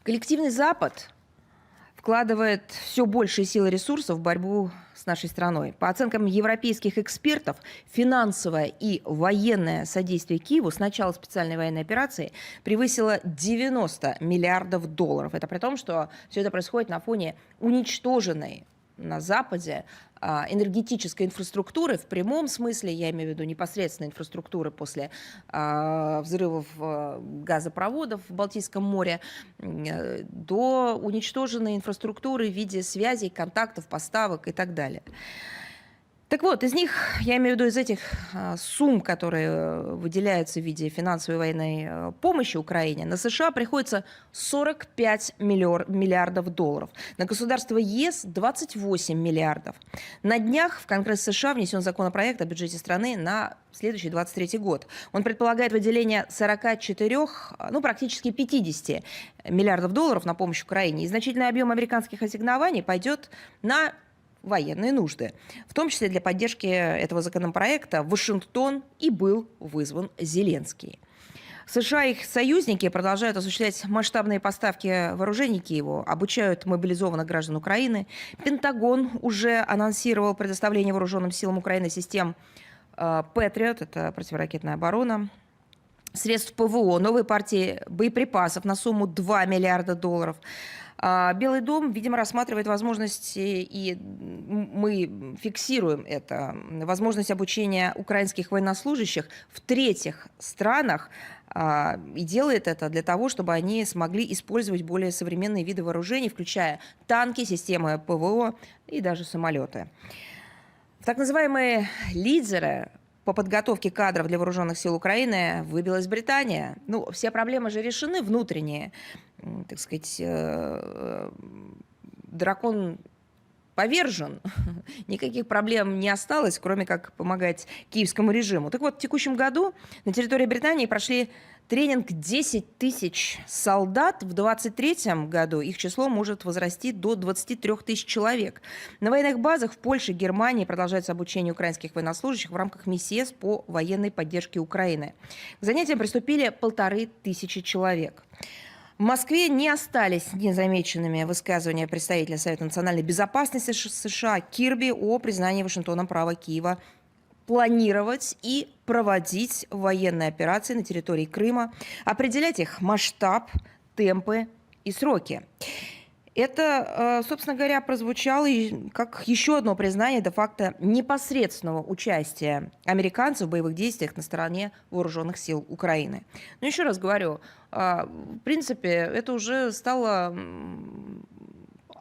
Коллективный Запад вкладывает все большие силы и ресурсов в борьбу с нашей страной. По оценкам европейских экспертов, финансовое и военное содействие Киеву с начала специальной военной операции превысило 90 миллиардов долларов. Это при том, что все это происходит на фоне уничтоженной на Западе энергетической инфраструктуры в прямом смысле, я имею в виду непосредственно инфраструктуры после взрывов газопроводов в Балтийском море, до уничтоженной инфраструктуры в виде связей, контактов, поставок и так далее. Так вот, из них, я имею в виду из этих сумм, которые выделяются в виде финансовой военной помощи Украине, на США приходится 45 миллиардов долларов, на государство ЕС 28 миллиардов. На днях в Конгресс США внесен законопроект о бюджете страны на следующий 23 год. Он предполагает выделение 44, ну практически 50 миллиардов долларов на помощь Украине. И значительный объем американских ассигнований пойдет на военные нужды. В том числе для поддержки этого законопроекта в Вашингтон и был вызван Зеленский. США и их союзники продолжают осуществлять масштабные поставки вооружений Киеву, обучают мобилизованных граждан Украины. Пентагон уже анонсировал предоставление вооруженным силам Украины систем Патриот, это противоракетная оборона, средств ПВО, новые партии боеприпасов на сумму 2 миллиарда долларов. Белый дом, видимо, рассматривает возможность, и мы фиксируем это, возможность обучения украинских военнослужащих в третьих странах, и делает это для того, чтобы они смогли использовать более современные виды вооружений, включая танки, системы ПВО и даже самолеты. Так называемые лидеры по подготовке кадров для вооруженных сил Украины выбилась Британия. Ну, все проблемы же решены внутренние, так сказать, дракон повержен, никаких проблем не осталось, кроме как помогать киевскому режиму. Так вот, в текущем году на территории Британии прошли тренинг 10 тысяч солдат. В 2023 году их число может возрасти до 23 тысяч человек. На военных базах в Польше и Германии продолжается обучение украинских военнослужащих в рамках МИСЕС по военной поддержке Украины. К занятиям приступили 1500 человек. В Москве не остались незамеченными высказывания представителя Совета национальной безопасности США Кирби о признании Вашингтоном права Киева планировать и проводить военные операции на территории Крыма, определять их масштаб, темпы и сроки. Это, собственно говоря, прозвучало как еще одно признание де-факто непосредственного участия американцев в боевых действиях на стороне вооруженных сил Украины. Но еще раз говорю, в принципе, это уже стало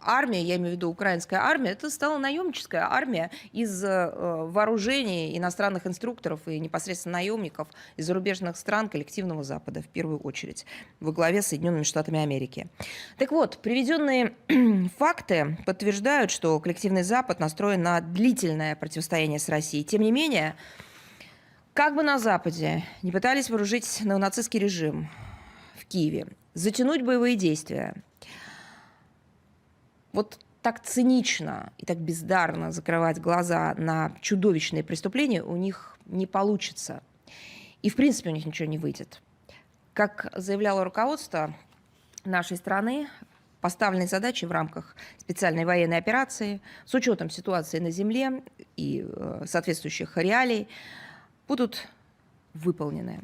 армия, я имею в виду украинская армия, это стала наемническая армия из вооружений иностранных инструкторов и непосредственно наемников из зарубежных стран коллективного Запада, в первую очередь, во главе с Соединенными Штатами Америки. Так вот, приведенные факты подтверждают, что коллективный Запад настроен на длительное противостояние с Россией. Тем не менее, как бы на Западе не пытались вооружить неонацистский режим в Киеве, затянуть боевые действия, вот так цинично и так бездарно закрывать глаза на чудовищные преступления у них не получится. И, в принципе, у них ничего не выйдет. Как заявляло руководство нашей страны, поставленные задачи в рамках специальной военной операции с учетом ситуации на земле и соответствующих реалий будут выполнены.